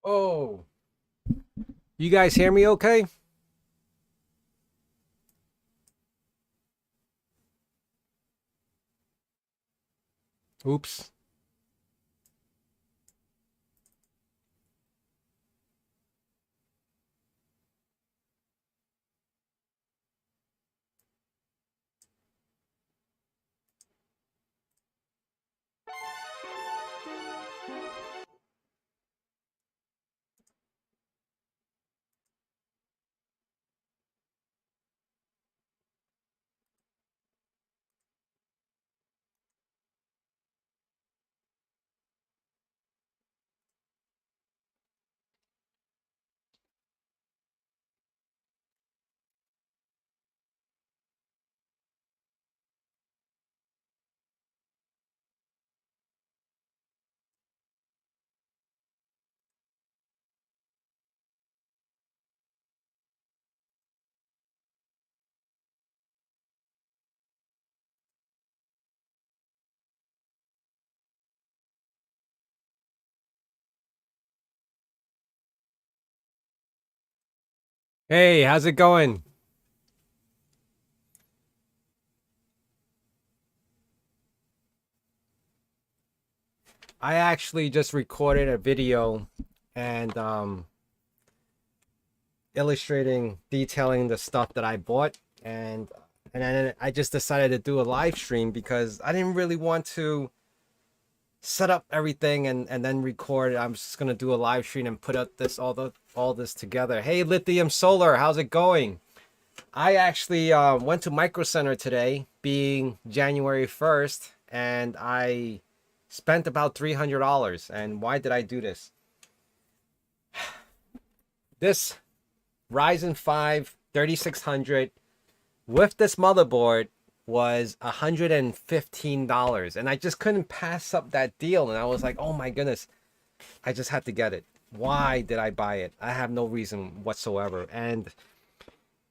Oh, you guys hear me okay? Oops. Hey, how's it going? I actually just recorded a video and illustrating, detailing the stuff that I bought and then I just decided to do a live stream because I didn't really want to set up everything and then record. I'm just gonna do a live stream and put up all this together. Hey, Lithium Solar, how's it going? I actually went to Micro Center today, being January 1st, and I spent about $300. And why did I do this? This Ryzen 5 3600 with this motherboard was $115. And I just couldn't pass up that deal. And I was like, oh my goodness, I just had to get it. Why did I buy it? I have no reason whatsoever. And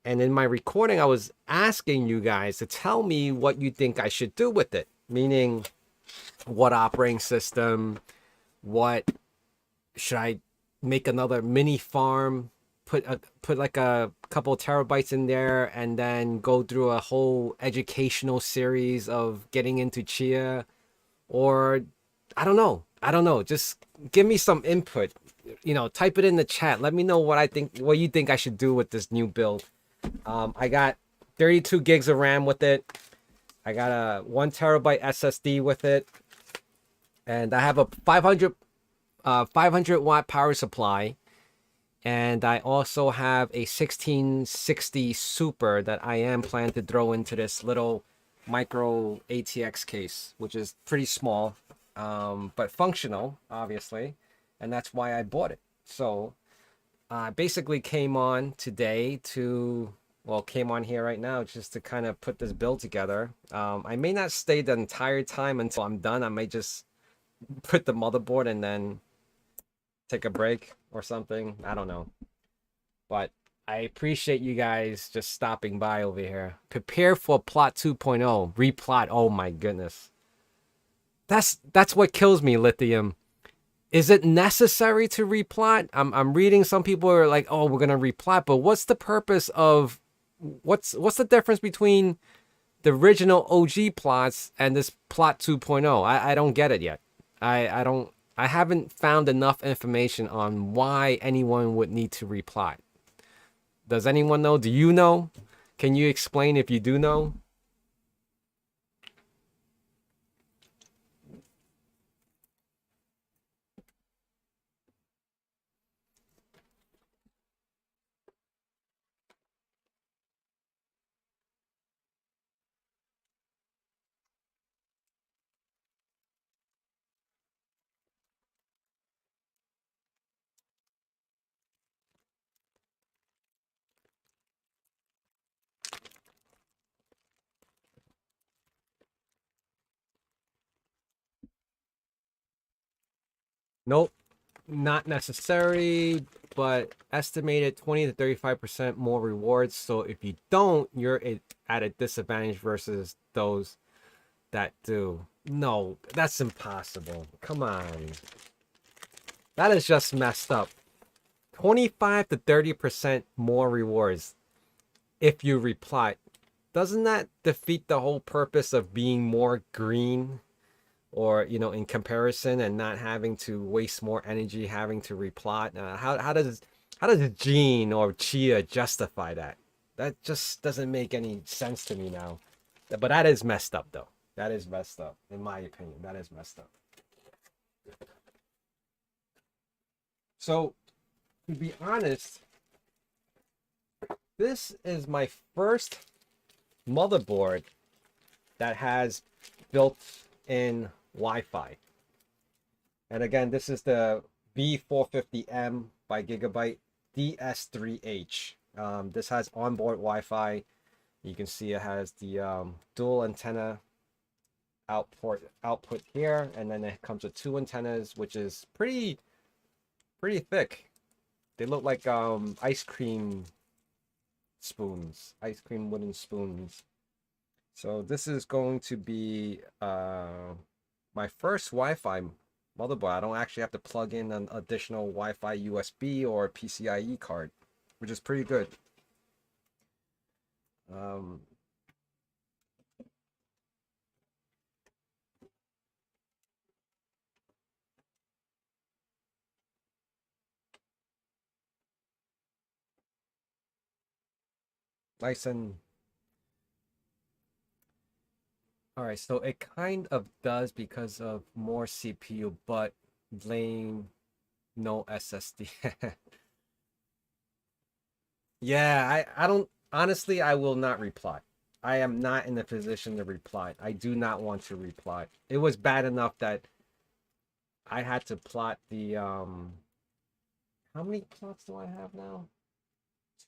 in my recording, I was asking you guys to tell me what you think I should do with it. Meaning, what operating system, what should I make another mini farm, put like a couple terabytes in there, and then go through a whole educational series of getting into Chia, or I don't know. Just give me some input. Type it in the chat. Let me know what you think I should do with this new build. I got 32 gigs of RAM with it. I got a 1 terabyte SSD with it, and I have a 500 watt power supply. And I also have a 1660 Super that I am planning to throw into this little micro ATX case, which is pretty small, but functional, obviously. And that's why I bought it. So I basically came on today came on here right now just to kind of put this build together. I may not stay the entire time until I'm done. I may just put the motherboard and then take a break or something. I don't know. But I appreciate you guys just stopping by over here. Prepare for plot 2.0. Replot. Oh my goodness. That's what kills me, Lithium. Is it necessary to replot? I'm reading some people are like, "Oh, we're going to replot," but what's the purpose of what's the difference between the original OG plots and this plot 2.0? I don't get it yet. I haven't found enough information on why anyone would need to replot. Does anyone know? Do you know? Can you explain if you do know? Nope, not necessary, but estimated 20 to 35% more rewards. So if you don't, you're at a disadvantage versus those that do. No, that's impossible. Come on. That is just messed up. 25 to 30% more rewards if you reply. Doesn't that defeat the whole purpose of being more green, or in comparison, and not having to waste more energy having to replot? How does Gene or Chia justify that? That just doesn't make any sense to me now. But that is messed up, though. That is messed up, in my opinion. That is messed up. So, to be honest, this is my first motherboard that has built-in Wi-Fi. And again, this is the B450M by Gigabyte DS3H. This has onboard Wi-Fi. You can see it has the dual antenna output here, and then it comes with two antennas, which is pretty thick. They look like ice cream wooden spoons. So this is going to be my first Wi-Fi motherboard. I don't actually have to plug in an additional Wi-Fi USB or PCIe card, which is pretty good. Nice and all right. So it kind of does because of more CPU, but blame no SSD. Yeah, I don't honestly, I will not reply. I am not in the position to reply. I do not want to reply. It was bad enough that I had to plot the how many plots do I have now?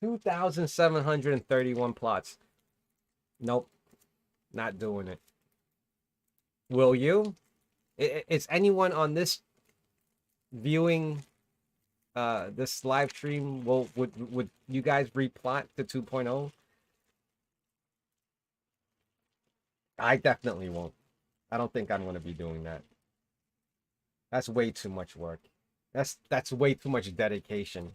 2,731 plots. Nope, not doing it. Will you? Is anyone on this viewing this live stream, would you guys replot to 2.0? I definitely won't. I don't think I'm going to be doing that. That's way too much work. That's way too much dedication.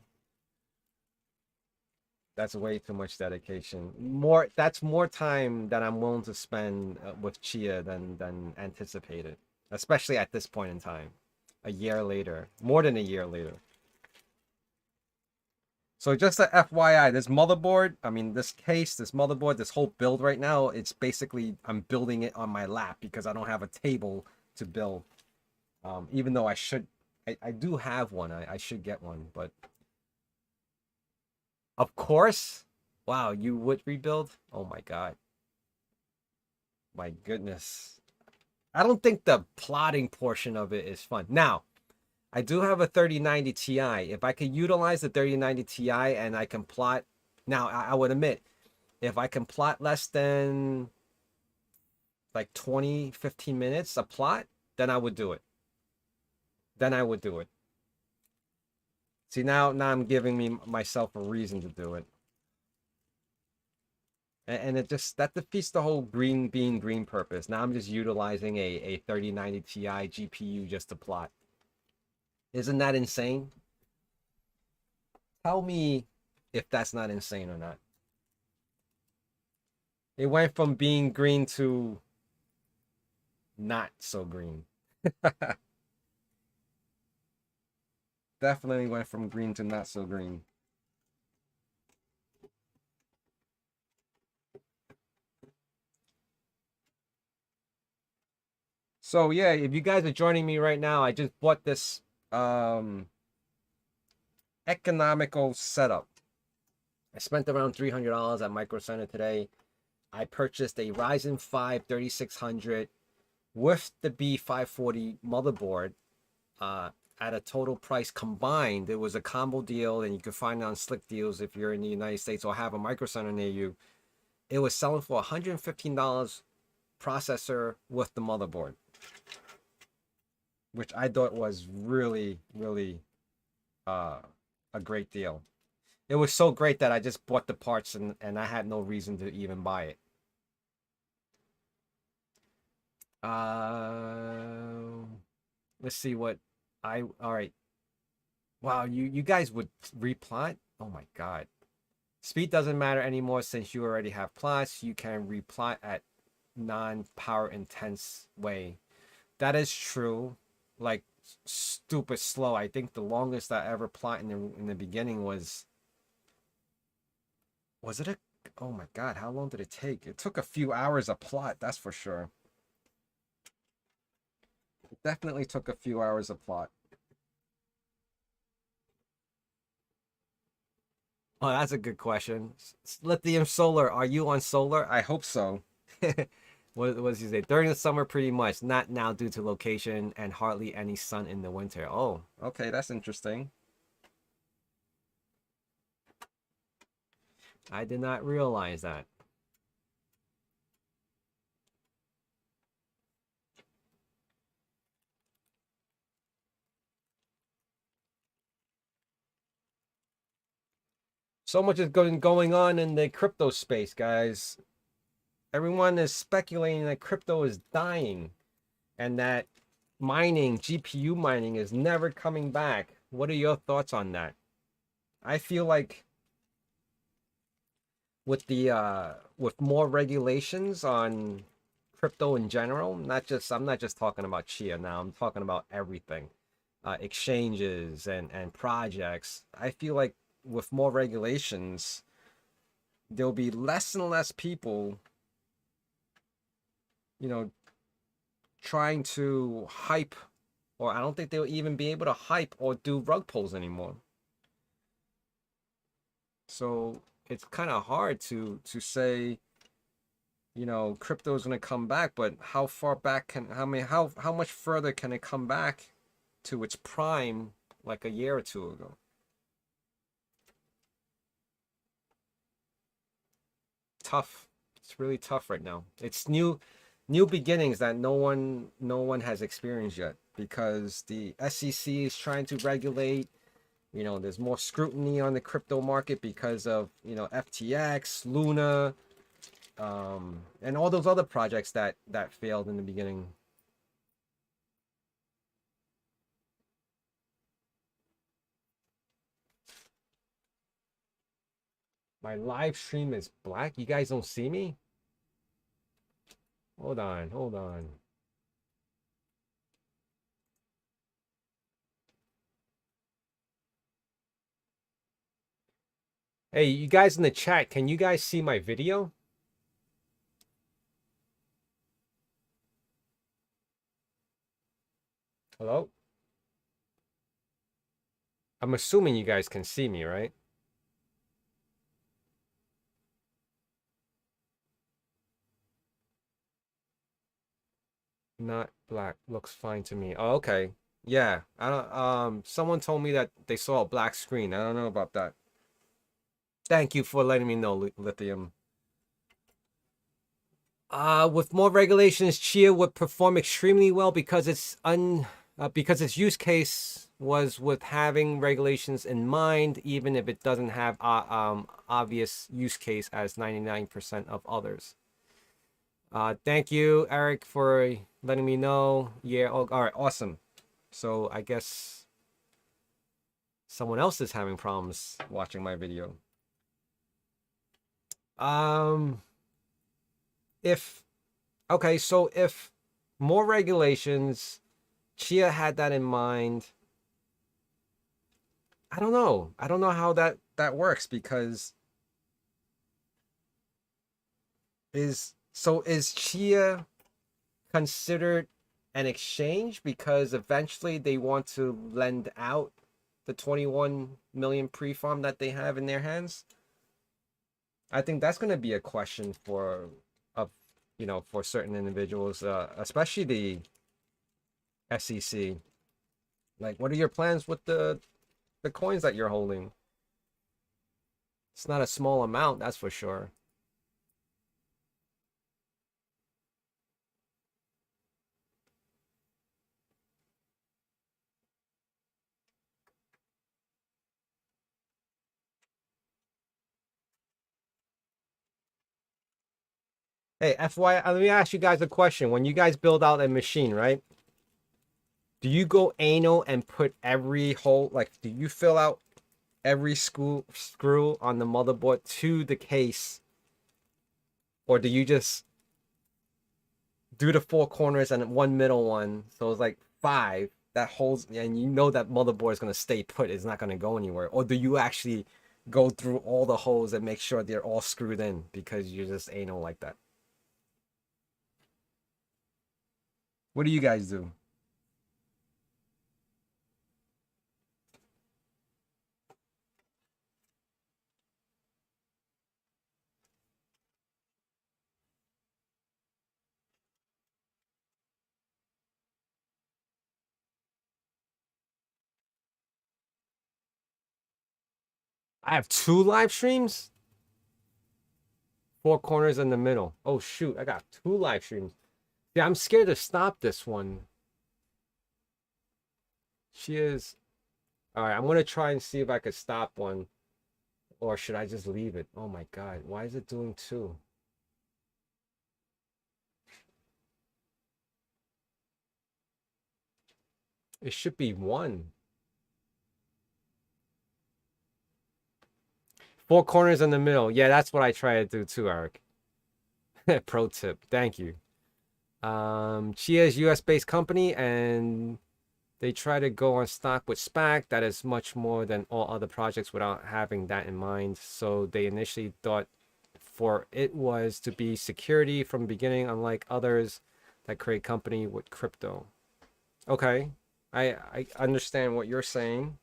That's way too much dedication. That's more time that I'm willing to spend with Chia than anticipated, especially at this point in time. A year later, more than a year later. So just a FYI, this motherboard, I mean, this motherboard, this whole build right now, it's basically, I'm building it on my lap because I don't have a table to build. Even though I do have one. I should get one, but of course. Wow, you would rebuild? Oh my God. My goodness. I don't think the plotting portion of it is fun. Now, I do have a 3090 Ti. If I could utilize the 3090 Ti and I can plot, now I would admit, if I can plot less than like 15 minutes a plot, then I would do it. Then I would do it. See, now I'm giving myself a reason to do it. And it just, that defeats the whole green purpose. Now I'm just utilizing a 3090 Ti GPU just to plot. Isn't that insane? Tell me if that's not insane or not. It went from being green to not so green. Definitely went from green to not so green. So yeah, if you guys are joining me right now, I just bought this economical setup. I spent around $300 at Micro Center today. I purchased a Ryzen 5 3600 with the B540 motherboard at a total price combined. It was a combo deal, and you can find it on Slick Deals if you're in the United States or have a Micro Center near you. It was selling for $115 processor with the motherboard, which I thought was really, really a great deal. It was so great that I just bought the parts and I had no reason to even buy it. Let's see what all right. Wow, you guys would replot? Oh my God. Speed doesn't matter anymore since you already have plots. You can replot at non-power intense way. That is true. Like stupid slow. I think the longest I ever plot in the beginning was it a oh my God, how long did it take? It took a few hours a plot, that's for sure. It definitely took a few hours a plot. Oh, that's a good question. Lithium solar, are you on solar? I hope so. What does he say? During the summer, pretty much. Not now due to location and hardly any sun in the winter. Oh, okay, that's interesting. I did not realize that. So much is going on in the crypto space, guys. Everyone is speculating that crypto is dying and that mining, GPU mining, is never coming back. What are your thoughts on that? I feel like with more regulations on crypto in general, not just I'm not just talking about Chia now, I'm talking about everything. Exchanges and projects. I feel like with more regulations, there'll be less and less people, you know, trying to hype, or I don't think they'll even be able to hype or do rug pulls anymore. So it's kind of hard to say, crypto is going to come back, but how far back can how much further can it come back to its prime like a year or two ago? Tough. It's really tough right now. It's new beginnings that no one has experienced yet because the SEC is trying to regulate. There's more scrutiny on the crypto market because of, FTX, Luna, and all those other projects that failed in the beginning. My live stream is black. You guys don't see me? Hold on, hold on. Hey, you guys in the chat, can you guys see my video? Hello? I'm assuming you guys can see me, right? Not black. Looks fine to me. Oh, okay. Yeah. I don't someone told me that they saw a black screen. I don't know about that. Thank you for letting me know, Lithium. With more regulations, Chia would perform extremely well because because its use case was with having regulations in mind, even if it doesn't have obvious use case as 99% of others. Thank you, Eric, for letting me know. Yeah, oh, all right, awesome. So I guess someone else is having problems watching my video. Um, if okay, so if more regulations, Chia had that in mind. I don't know. I don't know how that works because is Chia considered an exchange because eventually they want to lend out the 21 million pre-farm that they have in their hands? I think that's going to be a question of for certain individuals, especially the SEC. Like, what are your plans with the coins that you're holding? It's not a small amount, that's for sure. Hey, FYI, let me ask you guys a question. When you guys build out a machine, right? Do you go anal and put every hole, like, do you fill out every screw on the motherboard to the case, or do you just do the four corners and one middle one, so it's like five that holds, and you know that motherboard is going to stay put, it's not going to go anywhere? Or do you actually go through all the holes and make sure they're all screwed in because you're just anal like that? What do you guys do? I have two live streams, four corners in the middle. Oh shoot, I got two live streams. Yeah, I'm scared to stop this one. She is. All right, I'm gonna try and see if I could stop one, or should I just leave it? Oh my god, why is it doing two? It should be one. Four corners in the middle. Yeah, that's what I try to do too, Eric. Pro tip. Thank you. Chia is US based company and they try to go on stock with SPAC. That is much more than all other projects without having that in mind. So they initially thought for it was to be security from the beginning, unlike others that create company with crypto. Okay. I understand what you're saying.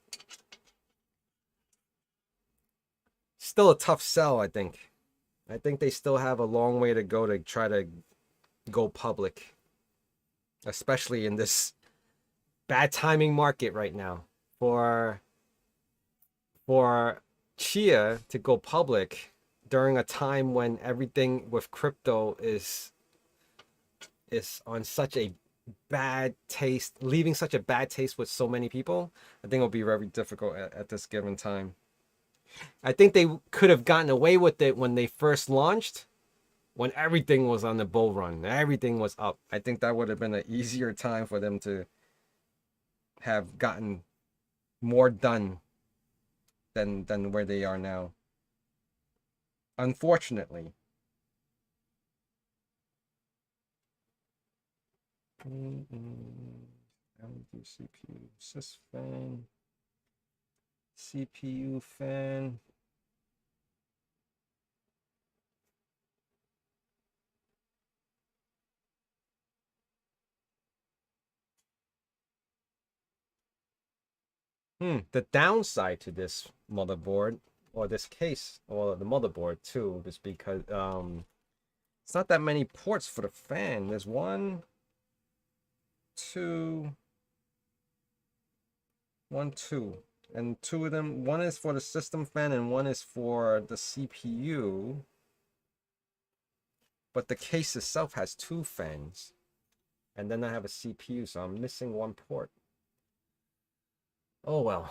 Still a tough sell, I think. I think they still have a long way to go to try to go public, especially in this bad timing market right now. For Chia to go public during a time when everything with crypto is on such a bad taste, leaving such a bad taste with so many people, I think it'll be very difficult at this given time. I think they could have gotten away with it when they first launched, when everything was on the bull run, everything was up. I think that would have been an easier time for them to have gotten more done than where they are now. Unfortunately. LED CPU, sys fan, CPU fan. The downside to this motherboard or this case or the motherboard too is because it's not that many ports for the fan. There's one, two, and two of them. One is for the system fan and one is for the CPU. But the case itself has two fans, and then I have a CPU, so I'm missing one port. Oh well.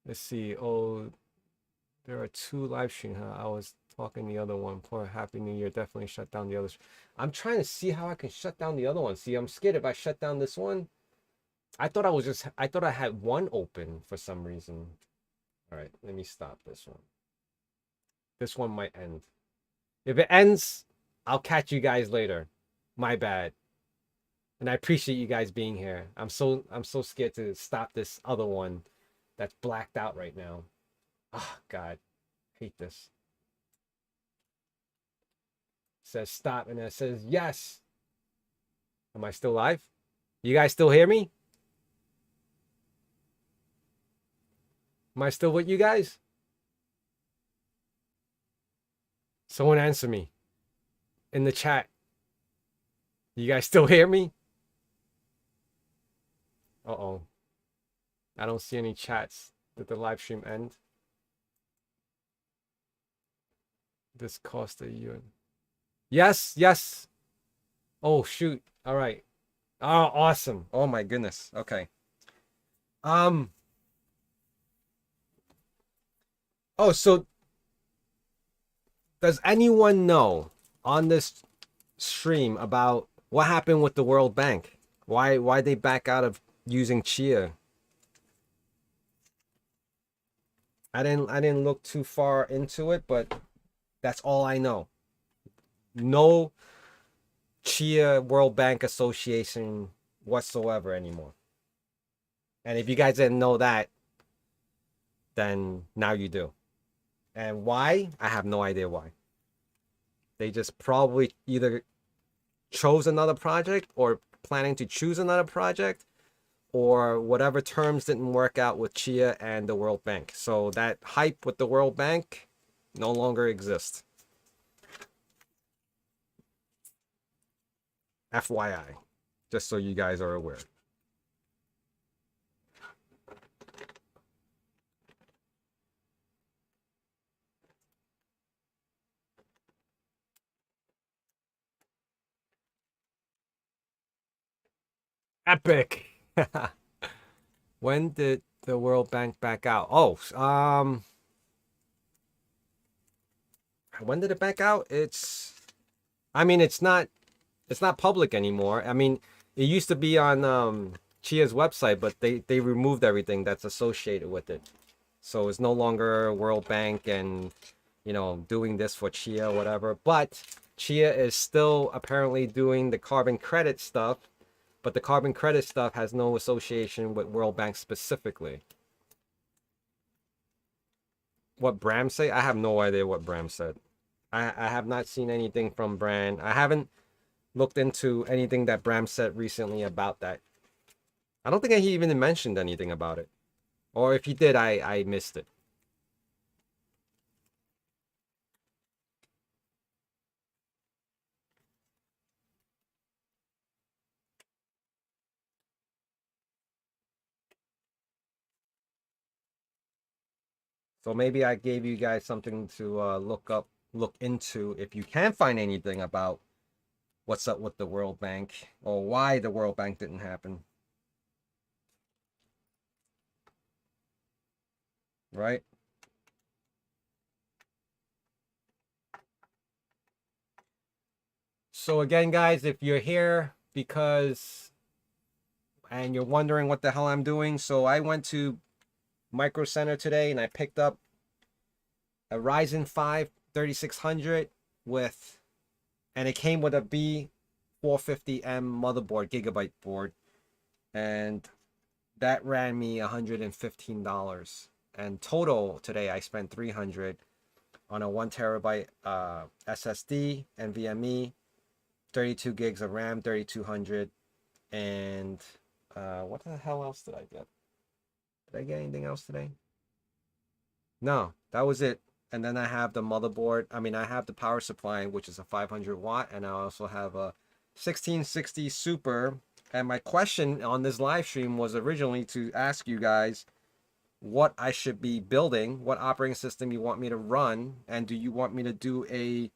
Let's see. Oh, there are two live streams. Huh? I was talking the other one. Poor Happy New Year. Definitely shut down the others. I'm trying to see how I can shut down the other one. See, I'm scared if I shut down this one. I thought I had one open for some reason. All right, let me stop this one. This one might end. If it ends, I'll catch you guys later. My bad. And I appreciate you guys being here. I'm so scared to stop this other one that's blacked out right now. Oh God, hate this. It says stop and it says yes. Am I still live? You guys still hear me? Am I still with you guys? Someone answer me in the chat. You guys still hear me? Uh-oh. I don't see any chats. Did the live stream end? This cost a year. Yes, yes. Oh shoot. All right. Oh, awesome. Oh my goodness. Okay. Oh, so does anyone know on this stream about What happened with the World Bank? Why they back out of using Chia? I didn't look too far into it, but that's all I know. No Chia World Bank Association whatsoever anymore. And if you guys didn't know that, then now you do. And why? I have no idea why. They just probably either chose another project or planning to choose another project, or whatever terms didn't work out with Chia and the World Bank. So that hype with the World Bank no longer exists. FYI, just so you guys are aware. Epic. When did the World Bank back out? Oh, when did it back out? I mean, it's not public anymore. I mean, it used to be on Chia's website, but they removed everything that's associated with it. So it's no longer World Bank and doing this for Chia or whatever. But Chia is still apparently doing the carbon credit stuff, but the carbon credit stuff has no association with World Bank specifically. What Bram say? I have no idea what Bram said. I have not seen anything from Bram. I haven't looked into anything that Bram said recently about that. I don't think he even mentioned anything about it. Or if he did, I missed it. So maybe I gave you guys something to look into if you can find anything about what's up with the World Bank or why the World Bank didn't happen. Right? So again, guys, if you're here because and you're wondering what the hell I'm doing, so I went to Micro Center today and I picked up a Ryzen 5 3600 with, and it came with a B450M motherboard, gigabyte board, and that ran me $115. And total today I spent $300 on a 1 TB SSD, NVMe, 32 gigs of RAM, 3200, and what the hell else did I get? Did I get anything else today? No, that was it. And then I have the motherboard. I mean, I have the power supply, which is a 500 watt, and I also have a 1660 Super. And my question on this live stream was originally to ask you guys what I should be building, what operating system you want me to run, and do you want me to do a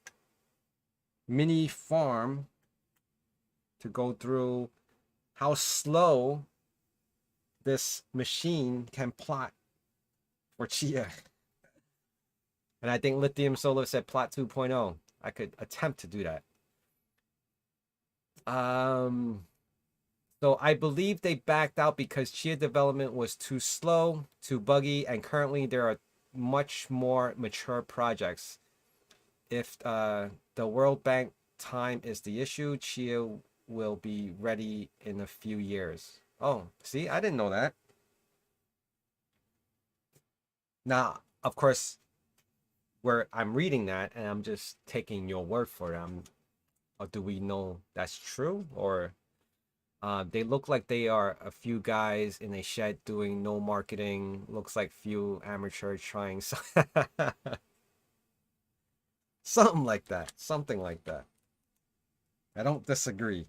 mini farm to go through how slow this machine can plot for Chia. And I think Lithium Solar said plot 2.0. I could attempt to do that. So I believe they backed out because Chia development was too slow, too buggy, and currently there are much more mature projects. If the World Bank time is the issue, Chia will be ready in a few years. Oh, see, I didn't know that. Now, of course, where I'm reading that and I'm just taking your word for it. Or do we know that's true? Or they look like they are a few guys in a shed doing no marketing. Looks like few amateurs trying something like that. Something like that. I don't disagree.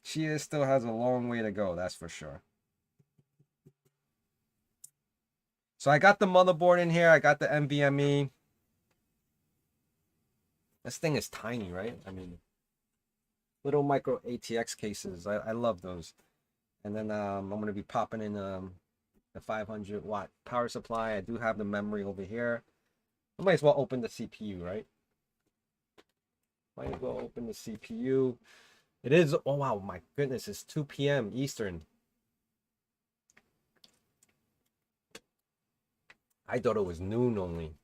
She still has a long way to go, that's for sure. So I got the motherboard in here. I got the NVMe. This thing is tiny, right? I mean, little micro ATX cases. I love those. And then I'm going to be popping in the 500 watt power supply. I do have the memory over here. I might as well open the CPU, right? Might as well open the CPU. It is, oh wow, my goodness, it's 2 p.m. Eastern. I thought it was noon only.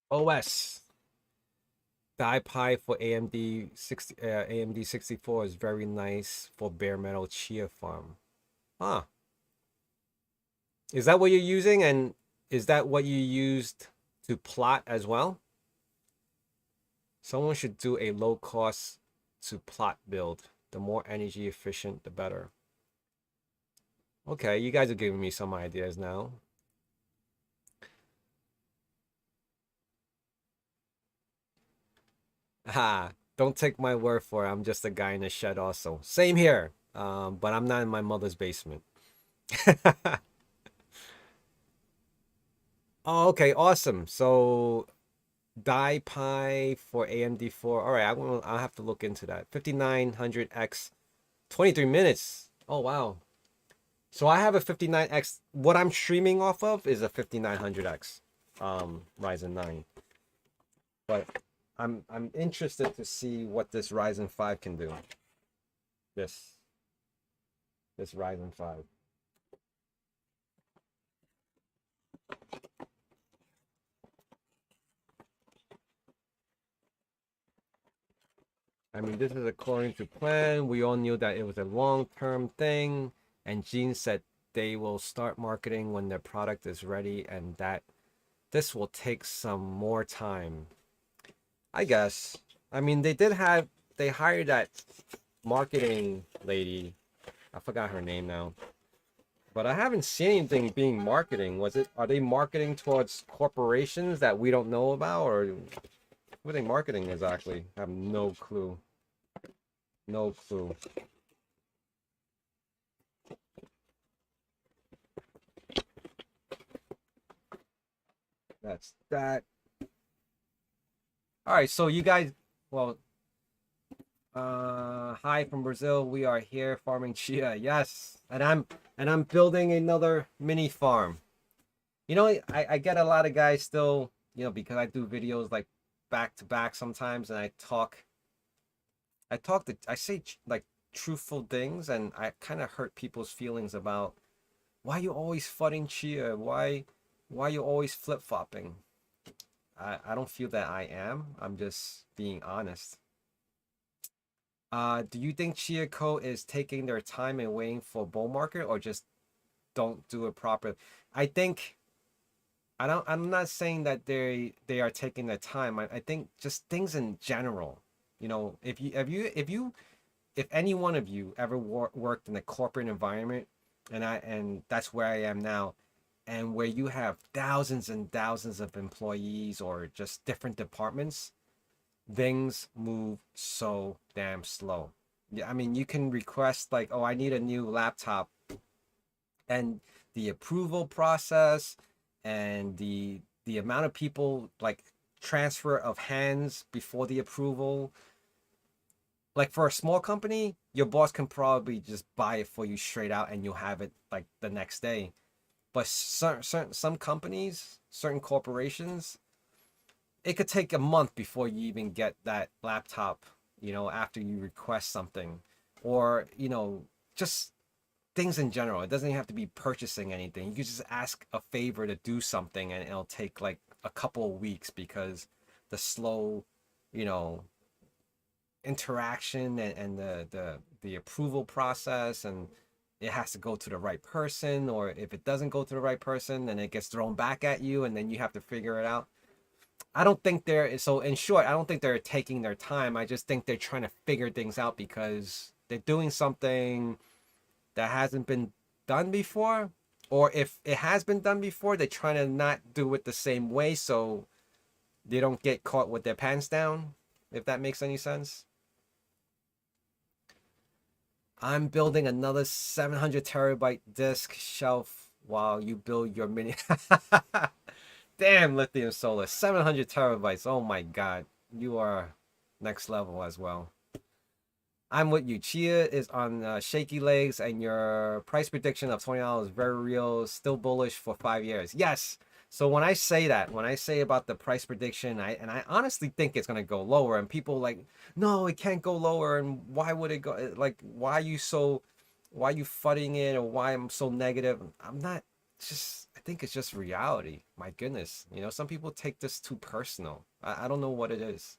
OS. The iPi for AMD 64 is very nice for bare metal Chia farm. Huh. Is that what you're using? And is that what you used to plot as well? Someone should do a low cost to plot build. The more energy efficient, the better. Okay, you guys are giving me some ideas now. Ah, don't take my word for it. I'm just a guy in a shed also. Same here. But I'm not in my mother's basement. Oh, okay, awesome. So DiePi for AMD4. All right, I'll have to look into that. 5900X, 23 minutes. Oh wow. So I have a 59X. What I'm streaming off of is a 5900X Ryzen 9. But I'm interested to see what this Ryzen 5 can do. This Ryzen 5. I mean, this is according to plan. We all knew that it was a long-term thing, and Gene said they will start marketing when their product is ready, and that this will take some more time. I guess. I mean, they hired that marketing lady. I forgot her name now. But I haven't seen anything being marketing. Are they marketing towards corporations that we don't know about, or what are they marketing exactly? I have no clue. No clue. That's that. All right, so you guys, well, hi from Brazil. We are here farming chia. Yes, and I'm building another mini farm. You know, I get a lot of guys still, you know, because I do videos like back to back sometimes, and I say like truthful things, and I kind of hurt people's feelings about why you always flooding chia, why you always flip flopping. I don't feel that I am. I'm just being honest. Do you think Chia Co is taking their time and waiting for bull market, or just don't do it properly? I think I'm not saying that they are taking their time. I think just things in general. You know, if any one of you ever worked in a corporate environment, and that's where I am now, and where you have thousands and thousands of employees or just different departments, things move so damn slow. Yeah, I mean, you can request like, oh, I need a new laptop, and the approval process and the amount of people, like transfer of hands before the approval. Like for a small company, your boss can probably just buy it for you straight out and you'll have it like the next day. But some companies, certain corporations, it could take a month before you even get that laptop, you know, after you request something. Or, you know, just things in general. It doesn't even have to be purchasing anything. You can just ask a favor to do something and it'll take like a couple of weeks because the slow, you know, interaction and the approval process, and it has to go to the right person, or if it doesn't go to the right person, then it gets thrown back at you and then you have to figure it out. I don't think they're, so in short, I don't think they're taking their time. I just think they're trying to figure things out because they're doing something that hasn't been done before, or if it has been done before, they're trying to not do it the same way so they don't get caught with their pants down, if that makes any sense. I'm building another 700 terabyte disk shelf while you build your mini. Damn, Lithium Solar, 700 terabytes. Oh my god, you are next level as well. I'm with you. Chia is on shaky legs, and your price prediction of $20 very real. Still bullish for 5 years. Yes. So when I say that, when I say about the price prediction, I honestly think it's gonna go lower, and people like, no, it can't go lower, and why would it go? Like, why are you fudding it, or why I'm so negative? I'm not. It's just, I think it's just reality. My goodness, some people take this too personal. I don't know what it is.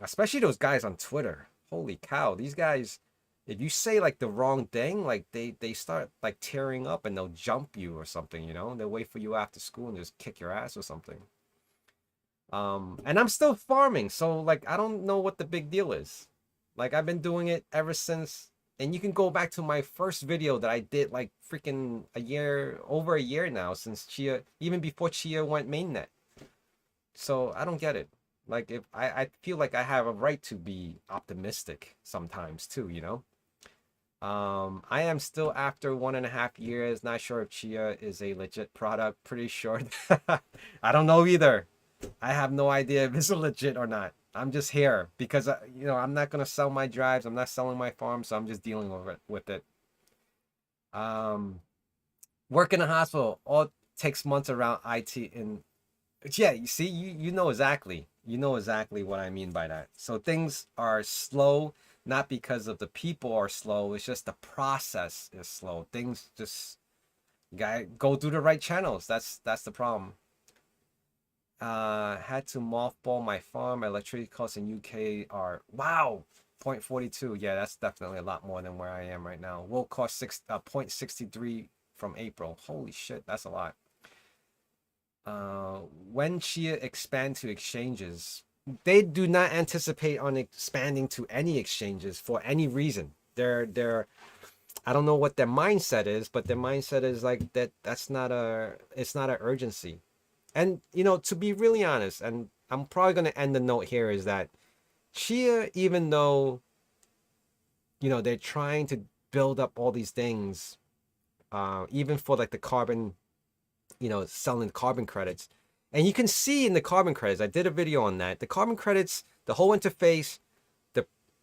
Especially those guys on Twitter. Holy cow, these guys, if you say like the wrong thing, like they start like tearing up and they'll jump you or something, they'll wait for you after school and just kick your ass or something. And I'm still farming, so like I don't know what the big deal is. Like I've been doing it ever since, and you can go back to my first video that I did like freaking over a year now, since Chia, even before Chia went mainnet. So I don't get it. Like, if I feel like I have a right to be optimistic sometimes too. I am still, after 1.5 years, not sure if Chia is a legit product. Pretty sure. I don't know either. I have no idea if it's legit or not. I'm just here because I'm not gonna sell my drives. I'm not selling my farm, so I'm just dealing with it. Um, Work in a hospital all takes months around IT. And yeah, you see, you know exactly. You know exactly what I mean by that. So things are slow, not because of the people are slow. It's just the process is slow. Things just gotta go through the right channels. That's the problem. Had to mothball my farm. Electricity costs in UK are, wow, 0.42. Yeah, that's definitely a lot more than where I am right now. Will cost 0.63 from April. Holy shit, that's a lot. When Chia expand to exchanges, they do not anticipate on expanding to any exchanges for any reason. They're I don't know what their mindset is, but their mindset is like that. It's not an urgency. And to be really honest, and I'm probably gonna end the note here, is that Chia, even though they're trying to build up all these things, even for like the carbon, selling carbon credits. And you can see in the carbon credits, I did a video on that. The carbon credits, the whole interface,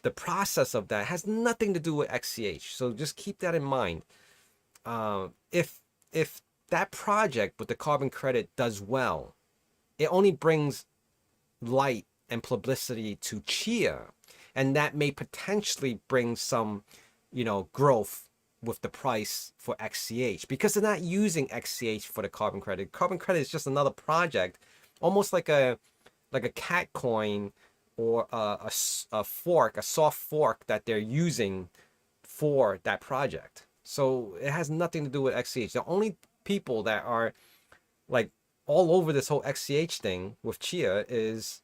the process of that has nothing to do with XCH. So just keep that in mind. If that project with the carbon credit does well, it only brings light and publicity to Chia, and that may potentially bring some, growth with the price for XCH, because they're not using XCH for the carbon credit. Carbon credit is just another project, almost like a cat coin, or a fork, a soft fork that they're using for that project. So it has nothing to do with XCH. The only people that are like all over this whole XCH thing with Chia is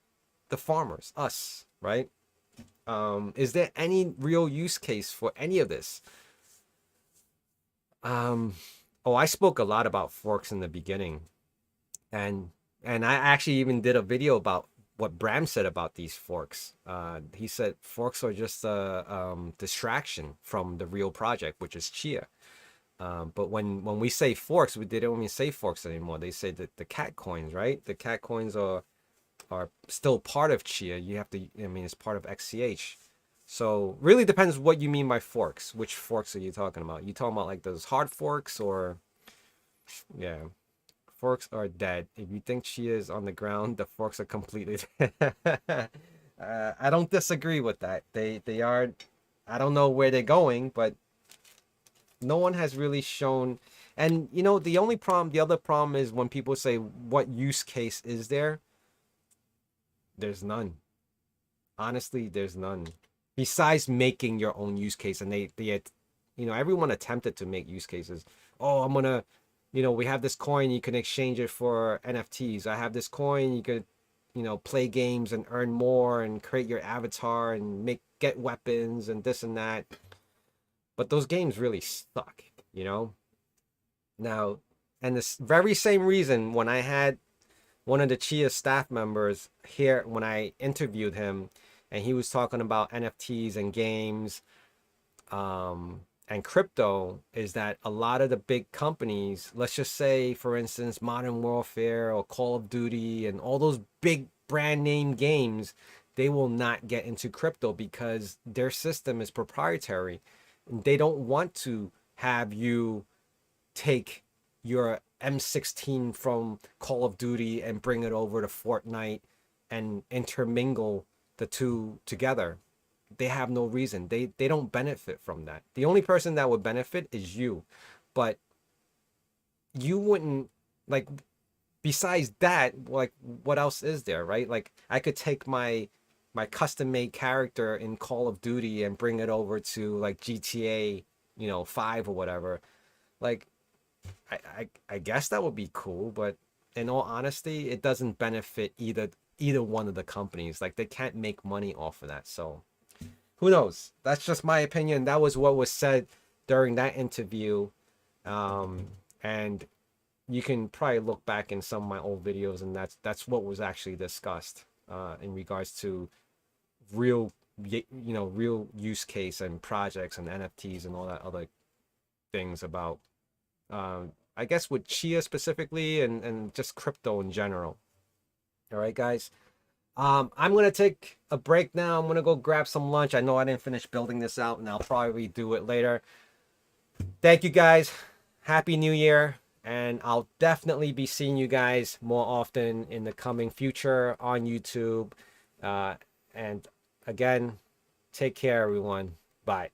the farmers, us, right? Is there any real use case for any of this? Oh, I spoke a lot about forks in the beginning, and I actually even did a video about what Bram said about these forks. He said forks are just a distraction from the real project, which is Chia. But when we say forks, they don't even say forks anymore. They say that the cat coins, right? The cat coins are still part of Chia. You have to, it's part of XCH. So really depends what you mean by forks. Which forks are you talking about? You talking about like those hard forks, or yeah, forks are dead. If you think Chia is on the ground, the forks are completely dead. I don't disagree with that. They are. I don't know where they're going, but no one has really shown. And the other problem is when people say, what use case is there? There's none. Honestly, there's none. Besides making your own use case, and everyone attempted to make use cases. Oh, I'm gonna, we have this coin, you can exchange it for NFTs. I have this coin, you could, play games and earn more and create your avatar and get weapons and this and that. But those games really suck, Now, and this very same reason, when I had one of the Chia staff members here, when I interviewed him, and he was talking about NFTs and games, and crypto, is that a lot of the big companies, let's just say, for instance, Modern Warfare or Call of Duty and all those big brand name games, they will not get into crypto because their system is proprietary. They don't want to have you take your M16 from Call of Duty and bring it over to Fortnite and intermingle the two together. They have no reason. They don't benefit from that. The only person that would benefit is you. But you wouldn't, like, besides that, like, what else is there, right? Like, I could take my custom made character in Call of Duty and bring it over to like GTA, 5 or whatever. Like, I guess that would be cool, but in all honesty, it doesn't benefit either one of the companies. Like, they can't make money off of that. So who knows? That's just my opinion. That was what was said during that interview. And you can probably look back in some of my old videos, and that's what was actually discussed in regards to real real use case and projects and NFTs and all that other things about I guess with Chia specifically and just crypto in general. All right, guys. I'm gonna take a break now. I'm gonna go grab some lunch. I know I didn't finish building this out, and I'll probably do it later. Thank you, guys. Happy New Year, and I'll definitely be seeing you guys more often in the coming future on YouTube. And again, take care, everyone. Bye.